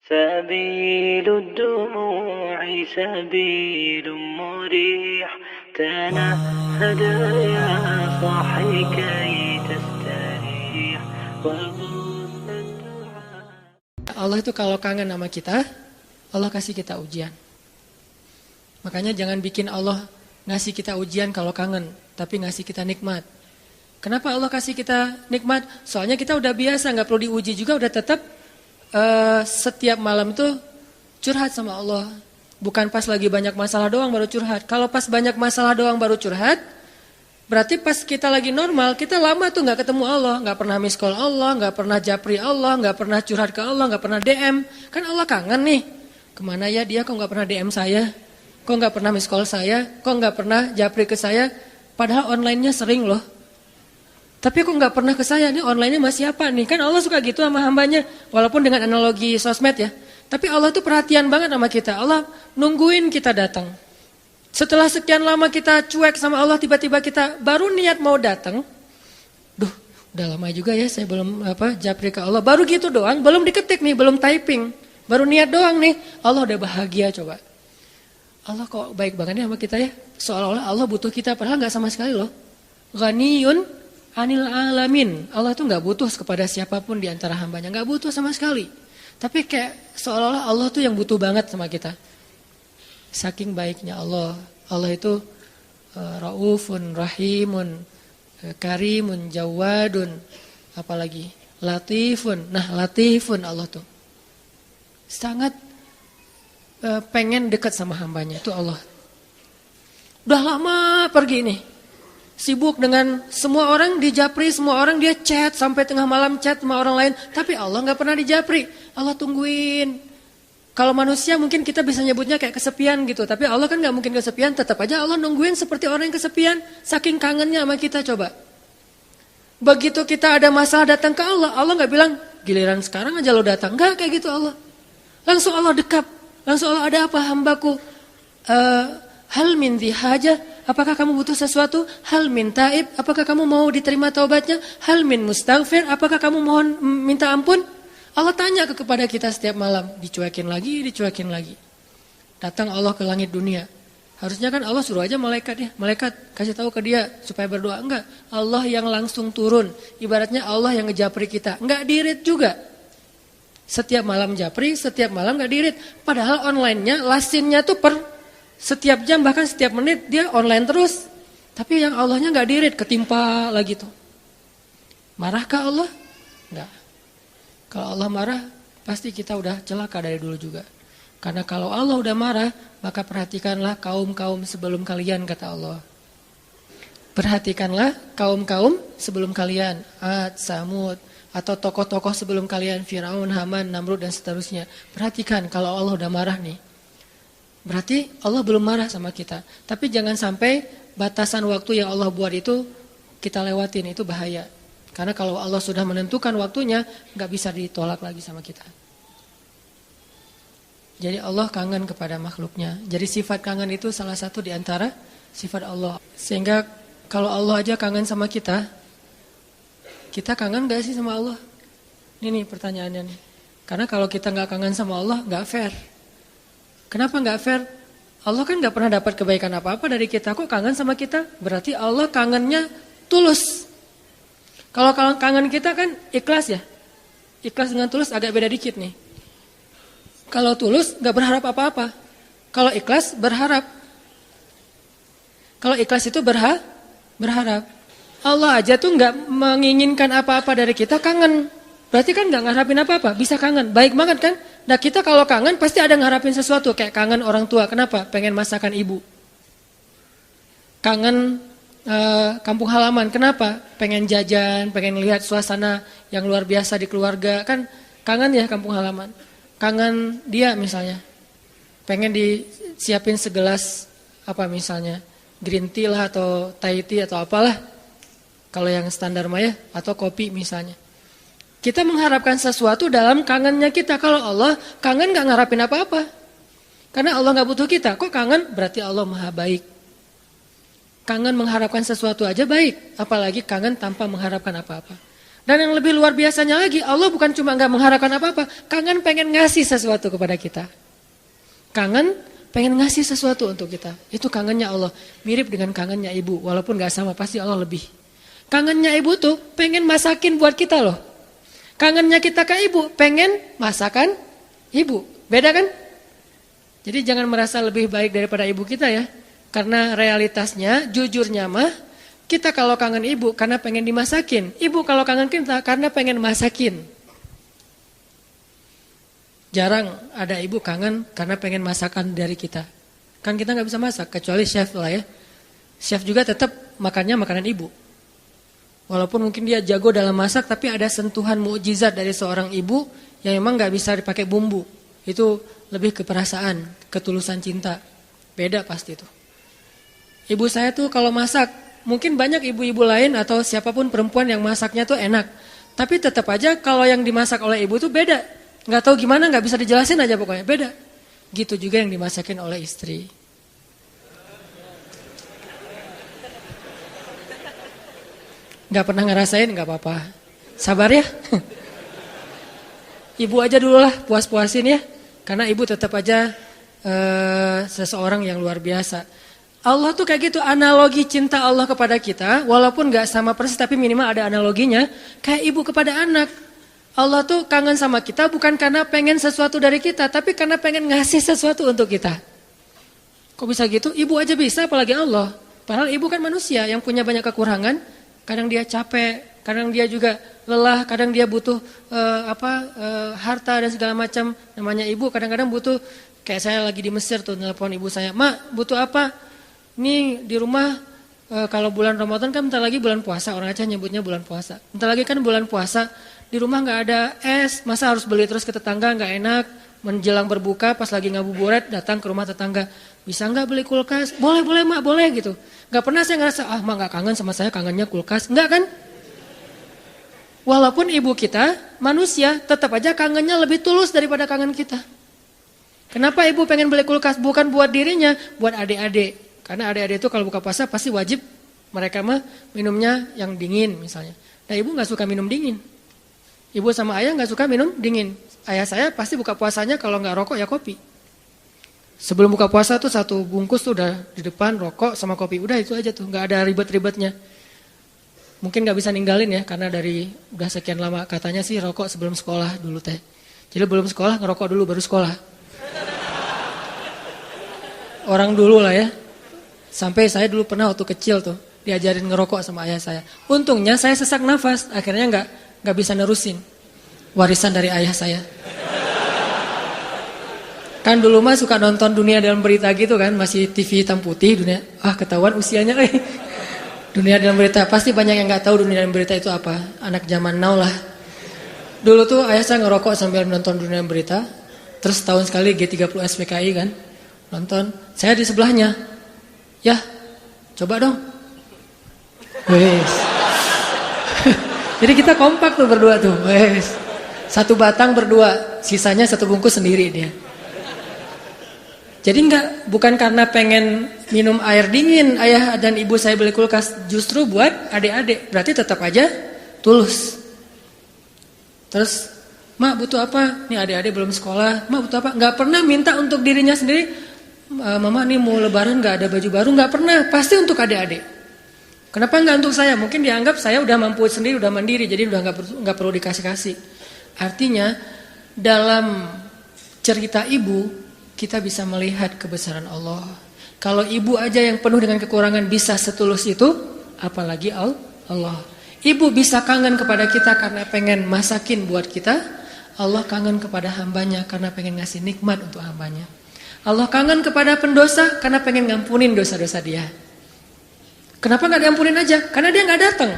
سبيل الدموع سبيل مريح تنهد يا صاحي كي تستريح وغص الدعاء. Allah itu kalau kangen sama kita, Allah kasih kita ujian. Makanya jangan bikin Allah ngasih kita ujian kalau kangen, tapi ngasih kita nikmat. Kenapa Allah kasih kita nikmat? Soalnya kita udah biasa, nggak perlu diuji juga, udah tetap setiap malam tuh curhat sama Allah. Bukan pas lagi banyak masalah doang baru curhat. Kalau pas banyak masalah doang baru curhat, berarti pas kita lagi normal, kita lama tuh nggak ketemu Allah, nggak pernah miss call Allah, nggak pernah japri Allah, nggak pernah curhat ke Allah, nggak pernah DM. Kan Allah kangen nih. Kemana ya dia? Kok nggak pernah DM saya? Kok nggak pernah miss call saya? Kok nggak pernah japri ke saya? Padahal online-nya sering loh. Tapi kok nggak pernah ke saya, nih online-nya masih apa nih? Kan Allah suka gitu sama hambanya, walaupun dengan analogi sosmed ya. Tapi Allah tuh perhatian banget sama kita. Allah nungguin kita datang. Setelah sekian lama kita cuek sama Allah, tiba-tiba kita baru niat mau datang. Duh, udah lama juga ya saya belum japri ke Allah. Baru gitu doang, belum diketik nih, belum typing. Baru niat doang nih, Allah udah bahagia coba. Allah kok baik banget ya sama kita ya. Seolah-olah Allah butuh kita, padahal nggak sama sekali loh. Ghaniyun anil alamin. Allah tuh nggak butuh kepada siapapun di antara hambanya, nggak butuh sama sekali. Tapi kayak seolah-olah Allah tuh yang butuh banget sama kita. Saking baiknya Allah. Allah itu raufun, rahimun, karimun, jawadun, apalagi latifun. Nah, latifun Allah tuh. Sangat pengen dekat sama hambanya, itu Allah. Udah lama pergi nih. Sibuk dengan semua orang dijapri, semua orang dia chat sampai tengah malam chat sama orang lain, tapi Allah nggak pernah dijapri. Allah tungguin. Kalau manusia mungkin kita bisa nyebutnya kayak kesepian gitu, tapi Allah kan nggak mungkin kesepian. Tetap aja Allah nungguin seperti orang yang kesepian, saking kangennya sama kita coba. Begitu kita ada masalah datang ke Allah, Allah nggak bilang giliran sekarang aja lo datang, nggak kayak gitu Allah. Langsung Allah dekap, langsung Allah ada apa hambaku? Hal min haja, apakah kamu butuh sesuatu? Hal min taib, apakah kamu mau diterima taubatnya? Hal min mustaghfir, apakah kamu mohon minta ampun? Allah tanya kepada kita setiap malam, dicuekin lagi. Datang Allah ke langit dunia. Harusnya kan Allah suruh aja malaikat ya, malaikat kasih tahu ke dia supaya berdoa. Enggak, Allah yang langsung turun. Ibaratnya Allah yang ngejapri kita, enggak dirit juga. Setiap malam japri, setiap malam enggak dirit. Padahal online-nya, lasinnya tuh setiap jam bahkan setiap menit dia online terus. Tapi yang Allahnya nggak dirit, ketimpa lagi tuh. Marahkah Allah? Nggak. Kalau Allah marah, pasti kita udah celaka dari dulu juga. Karena kalau Allah udah marah, maka perhatikanlah kaum-kaum sebelum kalian, kata Allah. Perhatikanlah kaum-kaum sebelum kalian, Ad, Samud, atau tokoh-tokoh sebelum kalian, Firaun, Haman, Namrud dan seterusnya. Perhatikan kalau Allah udah marah nih. Berarti Allah belum marah sama kita. Tapi jangan sampai batasan waktu yang Allah buat itu kita lewatin, itu bahaya. Karena kalau Allah sudah menentukan waktunya, nggak bisa ditolak lagi sama kita. Jadi Allah kangen kepada makhluknya. Jadi sifat kangen itu salah satu di antara sifat Allah. Sehingga kalau Allah aja kangen sama kita kangen nggak sih sama Allah? Ini pertanyaannya nih. Karena kalau kita nggak kangen sama Allah, nggak fair. Kenapa nggak fair? Allah kan nggak pernah dapat kebaikan apa-apa dari kita, kok kangen sama kita? Berarti Allah kangennya tulus. Kalau kangen kita kan ikhlas ya. Ikhlas dengan tulus agak beda dikit nih. Kalau tulus nggak berharap apa-apa. Kalau ikhlas berharap. Kalau ikhlas itu berharap. Allah aja tuh nggak menginginkan apa-apa dari kita, kangen. Berarti kan nggak ngarapin apa-apa, bisa kangen. Baik banget kan? Nah kita kalau kangen pasti ada ngarapin sesuatu. Kayak kangen orang tua, kenapa? Pengen masakan ibu. Kangen kampung halaman, kenapa? Pengen jajan, pengen lihat suasana yang luar biasa di keluarga. Kan kangen ya kampung halaman. Kangen dia misalnya. Pengen disiapin segelas apa misalnya. Green tea lah atau Thai tea atau apalah. Kalau yang standar mah ya, atau kopi misalnya. Kita mengharapkan sesuatu dalam kangennya kita. Kalau Allah kangen gak ngarapin apa-apa. Karena Allah gak butuh kita. Kok kangen? Berarti Allah maha baik. Kangen mengharapkan sesuatu aja baik. Apalagi kangen tanpa mengharapkan apa-apa. Dan yang lebih luar biasanya lagi, Allah bukan cuma nggak mengharapkan apa-apa, kangen pengen ngasih sesuatu kepada kita. Kangen pengen ngasih sesuatu untuk kita. Itu kangennya Allah. Mirip dengan kangennya ibu, walaupun nggak sama, pasti Allah lebih. Kangennya ibu tuh pengen masakin buat kita loh. Kangennya kita ke ibu, pengen masakan ibu. Beda kan? Jadi jangan merasa lebih baik daripada ibu kita ya. Karena realitasnya, jujurnya mah, kita kalau kangen ibu karena pengen dimasakin. Ibu kalau kangen kita karena pengen masakin. Jarang ada ibu kangen karena pengen masakan dari kita. Kan kita nggak bisa masak, kecuali chef lah ya. Chef juga tetap makannya makanan ibu. Walaupun mungkin dia jago dalam masak, tapi ada sentuhan mukjizat dari seorang ibu yang memang nggak bisa dipakai bumbu. Itu lebih ke perasaan, ketulusan cinta. Beda pasti itu. Ibu saya tuh kalau masak, mungkin banyak ibu-ibu lain atau siapapun perempuan yang masaknya tuh enak. Tapi tetap aja kalau yang dimasak oleh ibu tuh beda. Nggak tahu gimana, nggak bisa dijelasin aja pokoknya, beda. Gitu juga yang dimasakin oleh istri. Nggak pernah ngerasain, nggak apa-apa. Sabar ya. Ibu aja dulu lah, puas-puasin ya. Karena ibu tetap aja seseorang yang luar biasa. Allah tuh kayak gitu, analogi cinta Allah kepada kita, walaupun gak sama persis tapi minimal ada analoginya, kayak ibu kepada anak. Allah tuh kangen sama kita bukan karena pengen sesuatu dari kita, tapi karena pengen ngasih sesuatu untuk kita. Kok bisa gitu? Ibu aja bisa, apalagi Allah. Padahal ibu kan manusia yang punya banyak kekurangan, kadang dia capek, kadang dia juga lelah, kadang dia butuh harta dan segala macam. Namanya ibu kadang-kadang butuh, kayak saya lagi di Mesir tuh, nelpon ibu saya, "Mak, butuh apa?" Ini di rumah kalau bulan Ramadan kan bentar lagi bulan puasa, orang Aceh nyebutnya bulan puasa. Bentar lagi kan bulan puasa, di rumah nggak ada es, masa harus beli terus ke tetangga, nggak enak. Menjelang berbuka pas lagi ngabuburit datang ke rumah tetangga, bisa nggak beli kulkas? Boleh mak, boleh gitu. Nggak pernah saya ngerasa mak nggak kangen sama saya, kangennya kulkas, nggak kan? Walaupun ibu kita manusia, tetap aja kangennya lebih tulus daripada kangen kita. Kenapa ibu pengen beli kulkas? Bukan buat dirinya, buat adik-adik. Karena adik-adik itu kalau buka puasa pasti wajib mereka mah minumnya yang dingin misalnya. Nah ibu gak suka minum dingin. Ibu sama ayah gak suka minum dingin. Ayah saya pasti buka puasanya kalau gak rokok ya kopi. Sebelum buka puasa tuh satu bungkus tuh udah di depan rokok sama kopi. Udah itu aja tuh, gak ada ribet-ribetnya. Mungkin gak bisa ninggalin ya karena dari udah sekian lama katanya sih rokok sebelum sekolah dulu teh. Jadi belum sekolah ngerokok dulu baru sekolah. Orang dulu lah ya. Sampai saya dulu pernah waktu kecil tuh diajarin ngerokok sama ayah saya. Untungnya saya sesak nafas, akhirnya nggak bisa nerusin. Warisan dari ayah saya. Kan dulu mah suka nonton Dunia Dalam Berita gitu kan, masih TV hitam putih dunia. Ketahuan usianya. Dunia Dalam Berita, pasti banyak yang nggak tahu Dunia Dalam Berita itu apa. Anak zaman now lah. Dulu tuh ayah saya ngerokok sambil nonton Dunia Dalam Berita. Terus tahun sekali G30 SPKI kan, nonton. Saya di sebelahnya. Ya, coba dong. Wes. Jadi kita kompak tuh berdua tuh. Wes. Satu batang berdua, sisanya satu bungkus sendiri dia. Jadi bukan karena pengen minum air dingin ayah dan ibu saya beli kulkas, justru buat adik-adik. Berarti tetap aja tulus. Terus, "Mak butuh apa?" Nih adik-adik belum sekolah. "Mak butuh apa?" Nggak pernah minta untuk dirinya sendiri. "Mama nih mau lebaran gak ada baju baru." Gak pernah, pasti untuk adik-adik. Kenapa gak untuk saya? Mungkin dianggap saya udah mampu sendiri, udah mandiri, jadi udah gak perlu dikasih-kasih. Artinya dalam cerita ibu kita bisa melihat kebesaran Allah. Kalau ibu aja yang penuh dengan kekurangan bisa setulus itu, apalagi Allah. Ibu bisa kangen kepada kita karena pengen masakin buat kita. Allah kangen kepada hambanya karena pengen ngasih nikmat untuk hambanya. Allah kangen kepada pendosa karena pengen ngampunin dosa-dosa dia. Kenapa gak diampunin aja? Karena dia gak datang.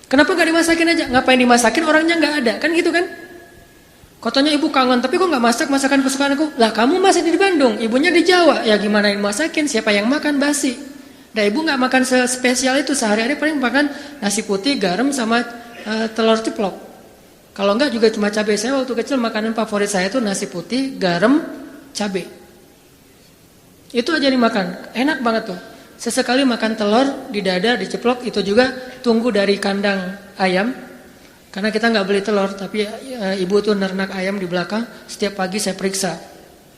Kenapa gak dimasakin aja? Ngapain dimasakin, orangnya gak ada. Kan gitu kan? Katanya ibu kangen, tapi kok gak masak masakan kesukaan aku? Lah kamu masih di Bandung, ibunya di Jawa. Ya gimana yang masakin, siapa yang makan basi? Nah ibu gak makan spesial itu. Sehari-hari paling makan nasi putih, garam sama telur ceplok. Kalau enggak juga cuma cabai. Saya waktu kecil makanan favorit saya itu nasi putih, garam, cabai. Itu aja dimakan, enak banget tuh. Sesekali makan telur di dada, diceplok, itu juga tunggu dari kandang ayam. Karena kita nggak beli telur, tapi ibu tuh nernak ayam di belakang. Setiap pagi saya periksa,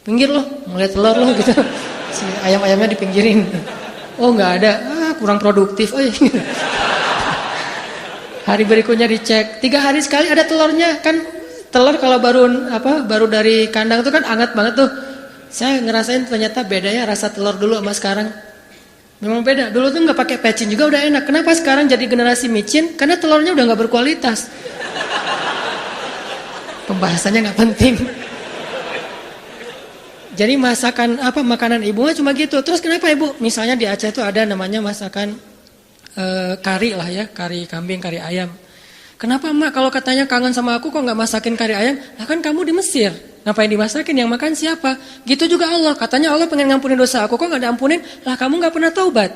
pinggir loh, ngeliat telur loh gitu. Si ayam-ayamnya dipinggirin. Oh nggak ada, kurang produktif. Hari berikutnya dicek, 3 hari sekali ada telurnya. Kan telur kalau baru dari kandang itu kan hangat banget tuh. Saya ngerasain ternyata bedanya rasa telur dulu sama sekarang. Memang beda. Dulu tuh nggak pakai pecin juga udah enak. Kenapa sekarang jadi generasi micin? Karena telurnya udah nggak berkualitas. Pembahasannya nggak penting. Jadi makanan ibu cuma gitu. Terus kenapa ibu? Misalnya di Aceh itu ada namanya masakan kari lah ya, kari kambing, kari ayam. Kenapa emak kalau katanya kangen sama aku kok nggak masakin kari ayam? Lah kan kamu di Mesir, ngapain dimasakin? Yang makan siapa? Gitu juga Allah. Katanya Allah pengen ngampunin dosa aku, kok nggak diampunin? Lah kamu nggak pernah taubat,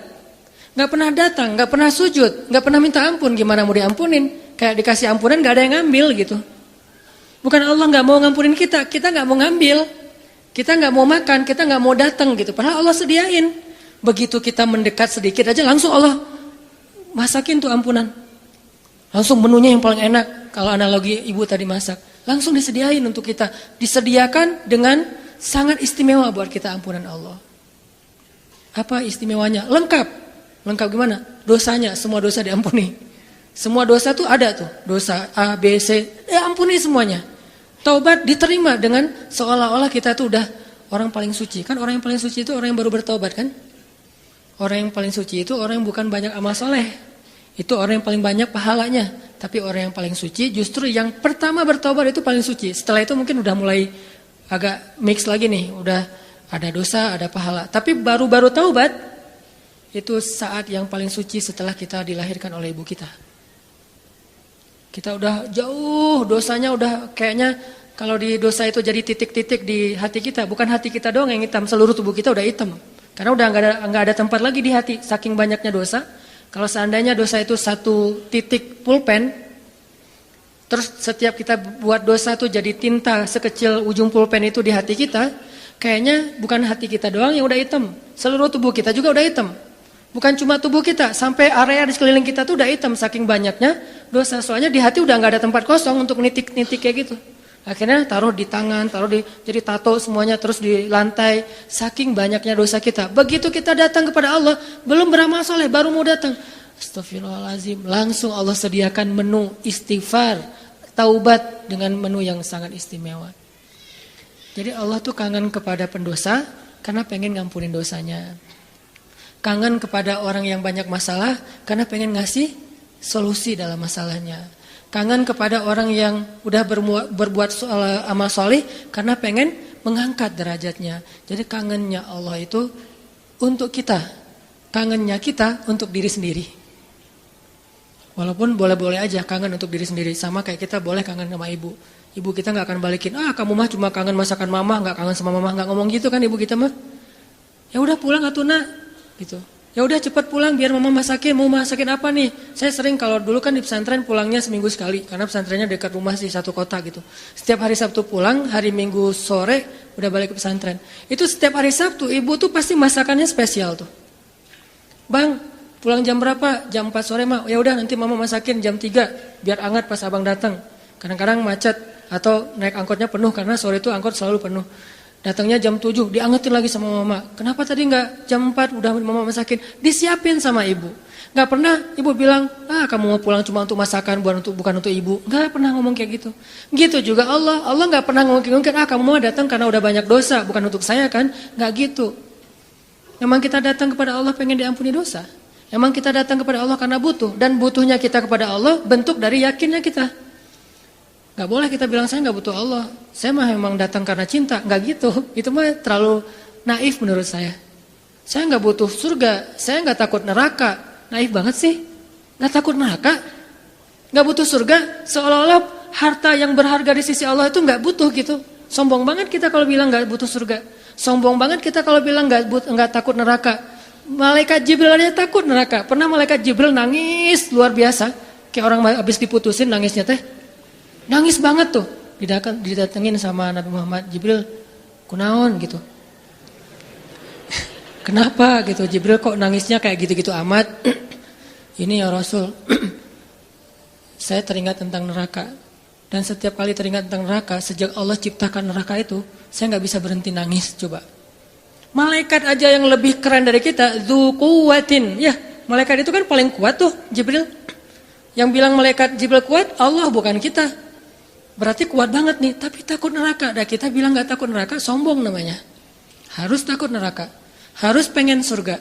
nggak pernah datang, nggak pernah sujud, nggak pernah minta ampun. Gimana mau diampunin? Kayak dikasih ampunan nggak ada yang ngambil gitu. Bukan Allah nggak mau ngampunin kita nggak mau ngambil, kita nggak mau makan, kita nggak mau datang gitu. Padahal Allah sediain. Begitu kita mendekat sedikit aja langsung Allah masakin tuh ampunan. Langsung menunya yang paling enak. Kalau analogi ibu tadi masak, langsung disediain untuk kita. Disediakan dengan sangat istimewa buat kita ampunan Allah. Apa istimewanya? Lengkap. Lengkap gimana? Dosanya, semua dosa diampuni. Semua dosa tuh ada tuh. Dosa A, B, C, ampuni semuanya. Taubat diterima dengan seolah-olah kita tuh udah orang paling suci. Kan orang yang paling suci itu orang yang baru bertaubat kan? Orang yang paling suci itu orang yang bukan banyak amal soleh. Itu orang yang paling banyak pahalanya. Tapi orang yang paling suci justru yang pertama bertobat itu paling suci. Setelah itu mungkin udah mulai agak mix lagi nih. Udah ada dosa, ada pahala. Tapi baru-baru taubat itu saat yang paling suci setelah kita dilahirkan oleh ibu kita. Kita udah jauh dosanya udah kayaknya kalau di dosa itu jadi titik-titik di hati kita. Bukan hati kita doang yang hitam, seluruh tubuh kita udah hitam. Karena udah nggak ada tempat lagi di hati. Saking banyaknya dosa. Kalau seandainya dosa itu satu titik pulpen, terus setiap kita buat dosa tuh jadi tinta sekecil ujung pulpen itu di hati kita, kayaknya bukan hati kita doang yang udah hitam, seluruh tubuh kita juga udah hitam. Bukan cuma tubuh kita, sampai area di sekeliling kita tuh udah hitam saking banyaknya dosa. Soalnya di hati udah nggak ada tempat kosong untuk nitik-nitik kayak gitu. Akhirnya taruh di tangan, jadi tato semuanya terus di lantai. Saking banyaknya dosa kita. Begitu kita datang kepada Allah, belum beramal soleh, baru mau datang. Astagfirullahaladzim, langsung Allah sediakan menu istighfar, taubat dengan menu yang sangat istimewa. Jadi Allah tuh kangen kepada pendosa karena pengen ngampunin dosanya. Kangen kepada orang yang banyak masalah karena pengen ngasih solusi dalam masalahnya. Kangen kepada orang yang udah berbuat amal soleh karena pengen mengangkat derajatnya. Jadi kangennya Allah itu untuk kita. Kangennya kita untuk diri sendiri. Walaupun boleh-boleh aja kangen untuk diri sendiri. Sama kayak kita boleh kangen sama ibu. Ibu kita gak akan balikin, kamu mah cuma kangen masakan mama, gak kangen sama mama. Gak ngomong gitu kan ibu kita mah. Ya udah pulang atuh nak gitu. Ya udah cepat pulang biar mama masakin. Mau masakin apa nih? Saya sering kalau dulu kan di pesantren pulangnya seminggu sekali karena pesantrennya dekat rumah sih, satu kota gitu. Setiap hari Sabtu pulang, hari Minggu sore udah balik ke pesantren. Itu setiap hari Sabtu ibu tuh pasti masakannya spesial tuh. Bang, pulang jam berapa? Jam 4 sore mah. Ya udah nanti mama masakin jam 3 biar hangat pas abang datang. Kadang-kadang macet atau naik angkotnya penuh karena sore itu angkot selalu penuh. Datangnya jam 7, diangetin lagi sama mama. Kenapa tadi enggak jam 4 udah mama masakin? Disiapin sama ibu. Enggak pernah ibu bilang, kamu mau pulang cuma untuk masakan, bukan untuk ibu. Enggak pernah ngomong kayak gitu. Gitu juga Allah enggak pernah ngomong, kamu mau datang karena udah banyak dosa, bukan untuk saya kan? Enggak gitu. Memang kita datang kepada Allah pengen diampuni dosa. Memang kita datang kepada Allah karena butuh. Dan butuhnya kita kepada Allah bentuk dari yakinnya kita. Gak boleh kita bilang saya gak butuh Allah. Saya mah memang datang karena cinta. Gak gitu. Itu mah terlalu naif menurut saya. Saya gak butuh surga. Saya gak takut neraka. Naif banget sih. Gak takut neraka. Gak butuh surga. Seolah-olah harta yang berharga di sisi Allah itu gak butuh gitu. Sombong banget kita kalau bilang gak butuh surga. Sombong banget kita kalau bilang gak takut neraka. Malaikat Jibril aja takut neraka. Pernah malaikat Jibril nangis luar biasa. Kayak orang habis diputusin nangisnya teh. Nangis banget tuh, didatengin sama Nabi Muhammad. Jibril, kunaon gitu. Kenapa gitu, Jibril kok nangisnya kayak gitu-gitu amat. Ini ya Rasul, saya teringat tentang neraka. Dan setiap kali teringat tentang neraka, sejak Allah ciptakan neraka itu, saya nggak bisa berhenti nangis. Coba, malaikat aja yang lebih keren dari kita, dzu quwwatin. Ya, malaikat itu kan paling kuat tuh, Jibril. Yang bilang malaikat Jibril kuat, Allah bukan kita. Berarti kuat banget nih, tapi takut neraka. Dan kita bilang nggak takut neraka, sombong namanya. Harus takut neraka, harus pengen surga,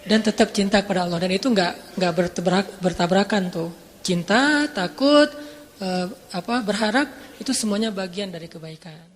dan tetap cinta kepada Allah. Dan itu nggak bertabrakan tuh. Cinta, takut, berharap, itu semuanya bagian dari kebaikan.